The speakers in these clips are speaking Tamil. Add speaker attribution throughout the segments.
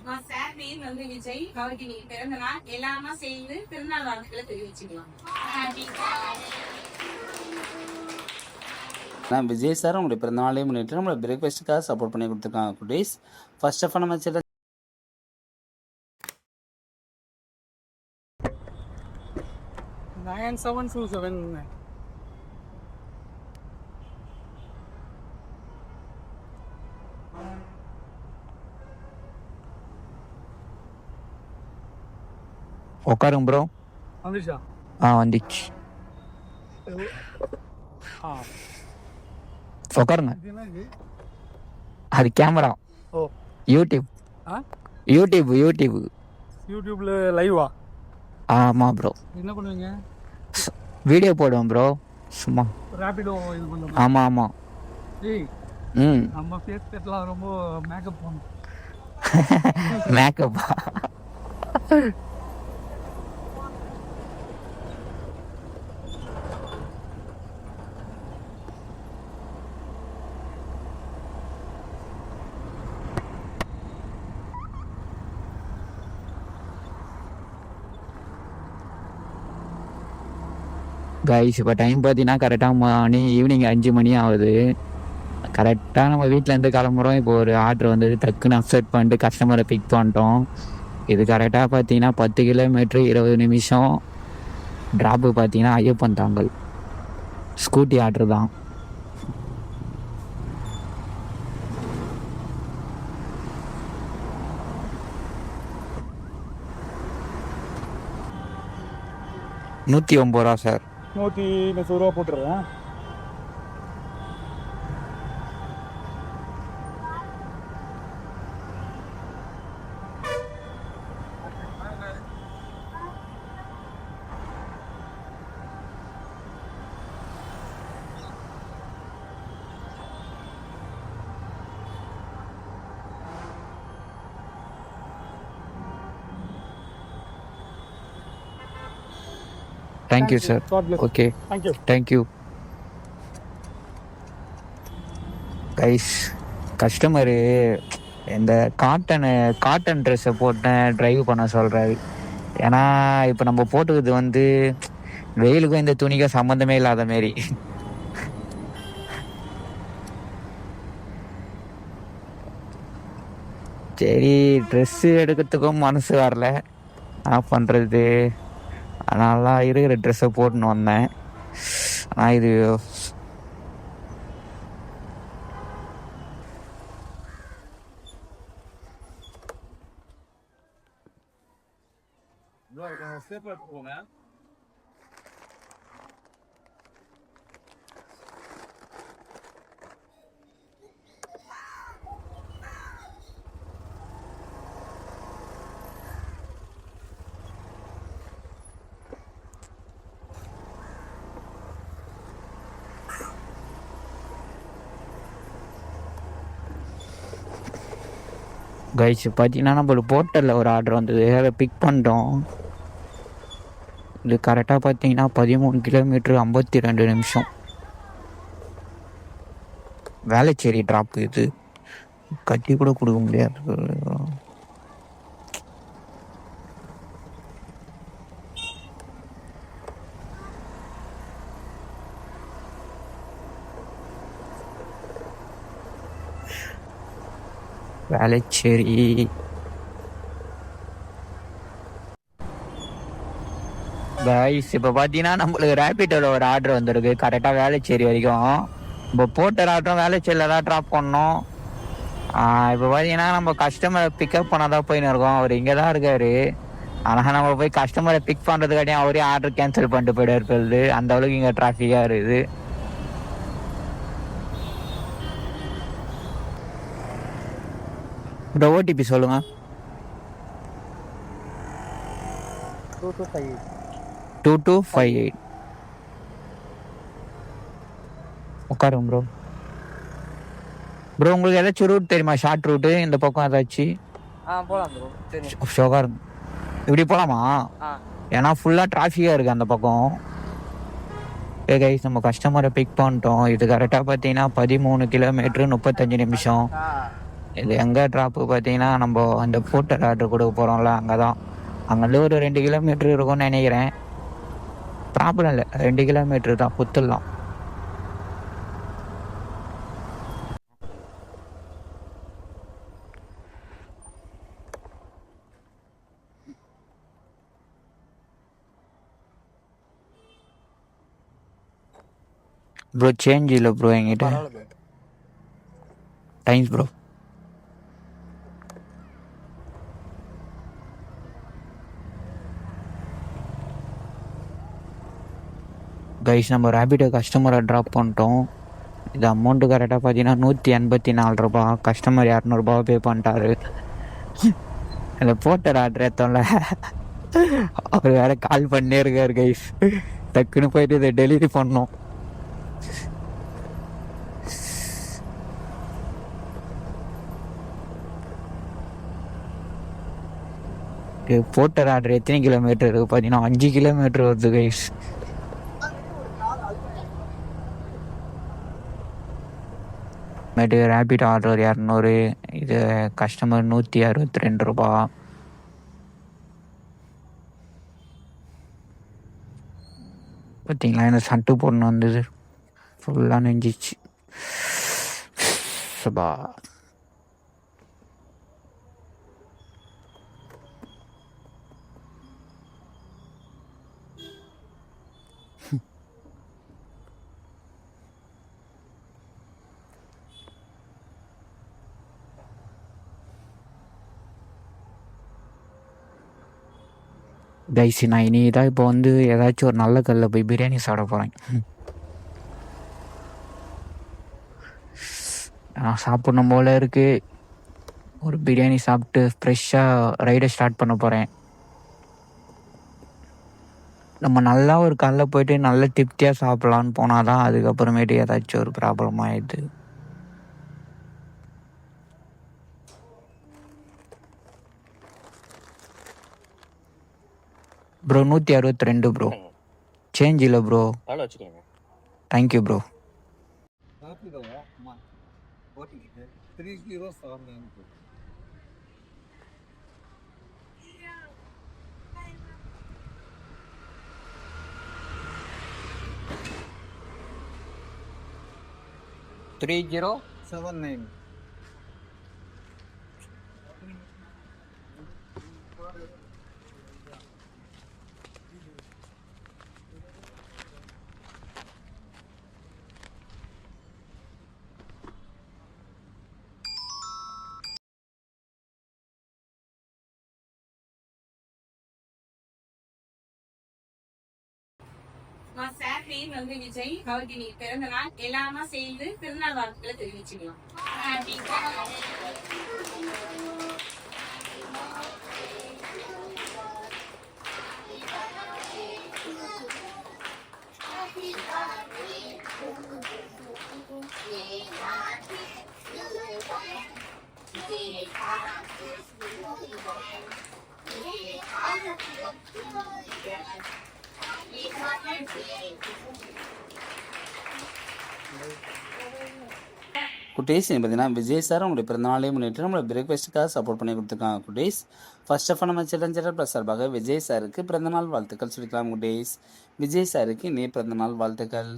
Speaker 1: சார் நேம் வந்து விஜய். அவருக்கு இன்னைக்கு பிறந்த நாள். எல்லாருமா சேர்ந்து பிறந்தநாள் வாழ்த்துக்களை தெரிவிச்சுக்கலாம்.
Speaker 2: நான் விஜய் சார் உங்களுடைய பிறந்தநாளையும் முன்னிட்டு நம்மளோட பிரேக்ஃபாஸ்ட்டுக்காக சப்போர்ட் பண்ணி கொடுத்துருக்காங்க குட்டீஸ். ஃபர்ஸ்ட் ஆஃப் ஆல் நம்ம சில
Speaker 3: 9727
Speaker 4: உட்காருங்க ப்ரோ.
Speaker 3: வந்துச்சா?
Speaker 4: வந்துச்சு. உட்காருங்க. அது கேமரா.
Speaker 3: ஓ,
Speaker 4: யூடியூப்.
Speaker 3: யூடியூப்ல லைவா?
Speaker 4: ஆமாம் ப்ரோ.
Speaker 3: என்ன பண்ணுவீங்க?
Speaker 4: வீடியோ போடுவோம் ப்ரோ, சும்மா.
Speaker 3: ரேபிடோ இது பண்ணுவோம்.
Speaker 4: ஆமாம்.
Speaker 3: நம்ம ஃபேஸ் கட்லாம் ரொம்ப மேக்கப் பண்ணும்.
Speaker 4: மேக்கப்பா? கைஸ் இப்போ டைம் பார்த்தீங்கன்னா கரெக்டாக ஈவினிங் 5 மணி ஆகுது. கரெக்டாக நம்ம வீட்டிலேருந்து கிளம்புறோம். இப்போ ஒரு ஆர்டர் வந்தது, டக்குன்னு அப்செட் பண்ணிட்டு கஸ்டமரை பிக் பண்ணிட்டோம். இது கரெக்டாக பார்த்தீங்கன்னா 10 கிலோமீட்ரு 20 நிமிஷம். ட்ராப்பு பார்த்தீங்கன்னா ஐயப்பன் தாங்கல். ஸ்கூட்டி ஆர்டர் தான். $109 சார்.
Speaker 3: 130 போட்டுருவேன்.
Speaker 4: Thank you sir. Okay, thank you guys. Customer இந்த காட்டன் ட்ரெஸ்ஸை போட்டு ட்ரைவ் பண்ண சொல்கிறாரு. ஏன்னா இப்போ நம்ம போட்டுக்கிறது வந்து வெயிலுக்கும் இந்த துணிக்கும் சம்மந்தமே இல்லாத மாரி. சரி, ட்ரெஸ்ஸு எடுக்கிறதுக்கும் மனசு வரல, என்ன பண்ணுறது. அதனால இருக்கிற ட்ரெஸ்ஸை போட்டுன்னு வந்தேன். ஆனால் இது
Speaker 3: போங்க.
Speaker 4: கைஸ் பார்த்தீங்கன்னா நம்மளுக்கு போர்ட்டலில் ஒரு ஆர்டர் வந்தது, அதை பிக் பண்ணிட்டோம். இது கரெக்டாக பார்த்தீங்கன்னா 13 கிலோமீட்ரு 52 நிமிஷம். வேளச்சேரி ட்ராப்பு. இது கட்டி கூட கொடுக்க முடியாது. வேளச்சேரி. கைஸ் இப்போ பார்த்தீங்கன்னா நம்மளுக்கு ரேபிட்டோட ஒரு ஆர்டர் வந்திருக்கு கரெக்டாக வேளச்சேரி வரைக்கும். இப்போ போட்ட ஆர்டரும் வேளச்சேரியில் தான் ட்ராப் பண்ணோம். இப்போ பார்த்தீங்கன்னா நம்ம கஸ்டமரை பிக்கப் பண்ண தான் போயின்னு இருக்கோம். அவர் இங்கே தான் இருக்கார். ஆனால் நம்ம போய் கஸ்டமரை பிக் பண்ணுறதுக்காட்டியும் அவரே ஆர்டர் கேன்சல் பண்ணிட்டு போயிட்டு அந்த அளவுக்கு இங்கே டிராஃபிக்காக இருக்குது. இந்த ஓடிபி சொல்லுங்க. 2258. உட்காருங்க ப்ரோ. உங்களுக்கு ஏதாச்சும் ரூட் தெரியுமா? ஷார்ட் ரூட்டு இந்த பக்கம் ஏதாச்சும்?
Speaker 5: போகலாம் ப்ரோ.
Speaker 4: உட்காருங்க. இப்படி போகலாமா? ஏன்னா ஃபுல்லாக டிராஃபிக்காக இருக்குது அந்த பக்கம். கைஸ் நம்ம கஸ்டமரை பிக் பண்ணிட்டோம். இது கரெக்டாக பார்த்தீங்கன்னா 13 கிலோமீட்ரு 35 நிமிஷம். இது எங்கே ட்ராப்பு பார்த்தீங்கன்னா நம்ம அந்த போட்டர் ஆர்டர் கொடுக்க போகிறோம்ல அங்கே தான். அங்கேருந்து ஒரு 2 கிலோமீட்டர் இருக்கும்னு நினைக்கிறேன். ப்ராப்ளம் இல்லை, 2 கிலோமீட்டர் தான், குத்துடலாம். ப்ரோ சேஞ்ச் இல்லை ப்ரோ என்கிட்ட. Thanks bro. கைஸ் நம்ம ரேபிடோ கஸ்டமரை ட்ராப் பண்ணிட்டோம். இது அமௌண்ட்டு கரெக்டாக பார்த்தீங்கன்னா 184 ரூபா. கஸ்டமர் 200 பே பண்ணிட்டாரு. அந்த போட்டர் ஆர்டர் ஏற்றோம்ல, அவர் வேற கால் பண்ணே இருக்கார் கைஸ். டக்குன்னு போயிட்டு இதை டெலிவரி பண்ணோம். போட்டர் ஆர்டர் எத்தனை கிலோமீட்டர் இருக்குது பார்த்தீங்கன்னா 5 கிலோமீட்டர் வருது கைஸ். மேட்டு ரேபிட் ஆர்டர் 200, இது கஸ்டமர் 162 ரூபா. பார்த்தீங்களா என்ன சட்டு போடணும் வந்தது, ஃபுல்லாக நெஞ்சிச்சு. சபா கைஸ் நான் இனி தான் இப்போ வந்து ஏதாச்சும் ஒரு நல்ல கல்லில் போய் பிரியாணி சாப்பிட போகிறேன். நான் சாப்பிடணும் போல் இருக்குது. ஒரு பிரியாணி சாப்பிட்டு ஃப்ரெஷ்ஷாக ரைடை ஸ்டார்ட் பண்ண போகிறேன். நம்ம நல்லா ஒரு கல்லில் போயிட்டு நல்ல திருப்தியாக சாப்பிட்லான்னு போனால் தான் அதுக்கப்புறமேட்டு ஏதாச்சும் ஒரு ப்ராப்ளம் ஆகிடுது. Bro 162 bro. சேஞ்ச் இல்லை ப்ரோ. Thank you bro.
Speaker 3: 3079.
Speaker 1: சார் பேர் வந்து விஜய். அவருக்கு நீ பிறந்த நாள் எல்லாமே சேர்ந்து திருநாள் வாழ்த்துக்களை தெரிவிச்சுக்கலாம்.
Speaker 2: குட்டீஸ் பார்த்தீங்கன்னா விஜய் சார் உங்களுடைய பிறந்தநாளே முன்னிட்டு நம்மளோட பிரேக்ஃபாஸ்ட்டுக்காக சப்போர்ட் பண்ணி கொடுத்துருக்காங்க குட்டீஸ். ஃபர்ஸ்ட் ஆஃப் ஆல் நம்ம சிலஞ்சர ப்ளஸ் சார்பாக விஜய் சாருக்கு பிறந்தநாள் வாழ்த்துக்கள் சொல்லிக்கலாம் குட்டீஸ். விஜய் சாருக்கு இனிய பிறந்தநாள் வாழ்த்துக்கள்.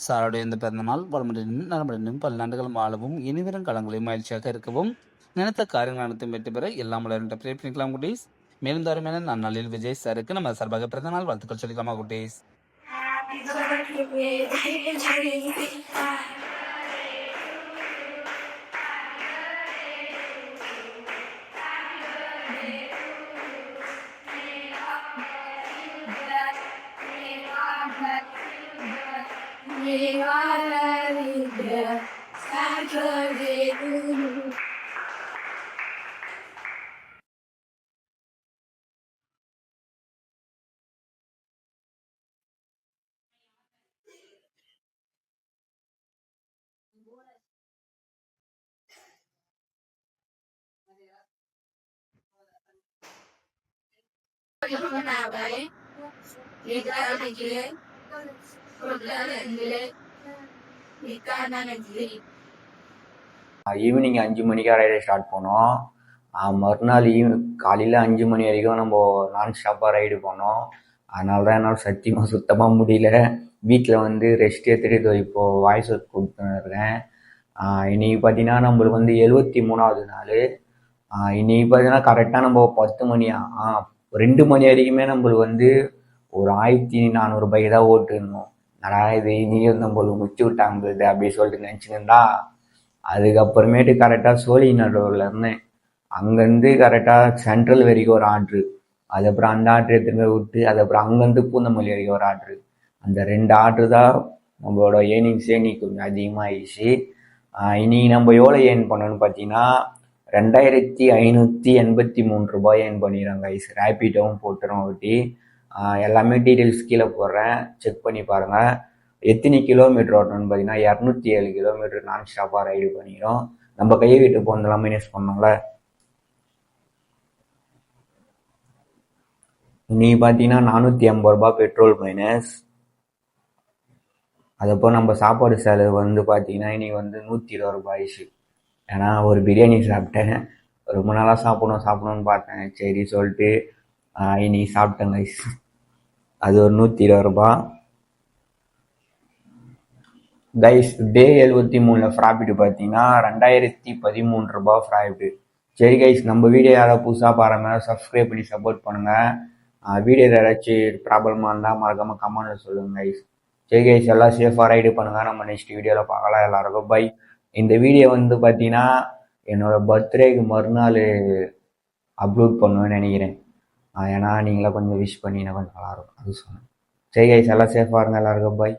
Speaker 2: சாருடைய இந்த பிறந்தநாள் வளமுடனும் நலமுடனும் பல்லாண்டுகள் வாழவும் இனிவரும் காலங்களையும் மகிழ்ச்சியாக இருக்கவும் நினைத்த காரியங்கள் அனைத்தும் வெற்றி பெற எல்லாம் வளர்ந்து ப்ரே பண்ணிக்கலாம் குட்டீஸ். மேலும் தரமான நன்னாளில் விஜய் சாருக்கு நம்ம சார்பாக பிறந்தநாள் வாழ்த்துக்கள் சொல்லிக்கலாமா குட்டீஸ்.
Speaker 4: ஈவினிங் 5 மணிக்கு ரைடு ஸ்டார்ட் பண்ணோம். மறுநாள் காலையில் 5 மணி வரைக்கும் நம்ம நான் ஸ்டாப்பாக ரைடு போனோம். அதனால தான் என்னால் சத்தியமாக சுத்தமாக முடியல. வீட்டில் வந்து ரெஸ்ட் எடுத்துகிட்டு இப்போது வாய்ஸ் ஒர்க் கொடுத்துன்னு இருக்கேன். இன்றைக்கி பார்த்தீங்கன்னா நம்மளுக்கு வந்து 73வது நாள். இன்றைக்கி பார்த்தீங்கன்னா கரெக்டாக நம்ம 10 மணி 2 மணி வரைக்குமே நம்மளுக்கு வந்து ஒரு 1400 பைக் தான் ஓட்டுருந்தோம். இது இனியும் நம்மளுக்கு முடிச்சு விட்டாங்க அப்படி சொல்லிட்டு நினச்சிருந்தா, அதுக்கப்புறமேட்டு கரெக்டாக சோழிநல்லூரில் இருந்தேன். அங்கேருந்து கரெக்டாக சென்ட்ரல் வரைக்கும் ஒரு ஆர்ட்ரு, அதுக்கப்புறம் அந்த ஆர்ட்ரு எடுத்துகிட்டு போய் விட்டு, அதுக்கப்புறம் அங்கேருந்து பூந்தமல்லி வரைக்கும் ஒரு ஆர்ட்ரு. அந்த 2 ஆர்ட்ரு தான் நம்மளோட ஏர்னிங்ஸே இன்னைக்கு கொஞ்சம் அதிகமாகிடுச்சு. இன்னைக்கு நம்ம எவ்வளோ ஏர்ன் பண்ணோன்னு பார்த்தீங்கன்னா 2583 ரூபாய் ஏர்ன் பண்ணிடுறோம் கைஸ். ரேப்பிடோவும் போட்டுறோம் ஒட்டி. எல்லாமே டீட்டெயில்ஸ் கீழே போடுறேன், செக் பண்ணி பாருங்கள். எத்தனை கிலோமீட்டர் ஓட்டணும்னு பார்த்தீங்கன்னா 207 கிலோமீட்டர் நான் ஸ்டாப்பாக ரைடு பண்ணிக்கிறோம். நம்ம கையை விட்டு போனதெல்லாம் மைனஸ் பண்ணோம்ல. இன்னைக்கு பார்த்தீங்கன்னா 480 ரூபாய் பெட்ரோல் மைனஸ். அதப்போ நம்ம சாப்பாடு செலவு வந்து பார்த்தீங்கன்னா இன்னைக்கு வந்து 120 ரூபாய்ச்சு. ஏன்னா ஒரு பிரியாணி சாப்பிட்டேன். ரொம்ப நாளாக சாப்பிடணும்னு பார்த்தேன். சரி சொல்லிட்டு இன்னைக்கு சாப்பிட்டேன் கைஸ். அது ஒரு 120 ரூபா கைஸ். டே 73 ப்ராஃபிட் பார்த்தீங்கன்னா 2013 ரூபாய் ப்ராஃபிட். சரி கைஸ், நம்ம வீடியோ யாராவது புதுசாக பாருங்க, சப்ஸ்கிரைப் பண்ணி சப்போர்ட் பண்ணுங்கள். வீடியோவில் ஏதாச்சும் ப்ராப்ளமாக இருந்தால் மறக்காமல் கமெண்ட்டில் சொல்லுங்கள் கைஸ். சரி கைஸ், எல்லாம் சேஃபாக ரைடு பண்ணுங்கள். நம்ம நெக்ஸ்ட் வீடியோவில் பார்க்கலாம். எல்லாருக்கும் பை. இந்த வீடியோ வந்து பார்த்தீங்கன்னா என்னோடய பர்த்டேக்கு மறுநாள் அப்லோட் பண்ணுவேன்னு நினைக்கிறேன். ஏன்னா நீங்களாம் கொஞ்சம் விஷ் பண்ணிங்கன்னா கொஞ்சம் நல்லாயிருக்கும், அது சொன்னேன். சரி கைஸ், எல்லாம் சேஃபாக இருங்க. எல்லாருக்கும் பை.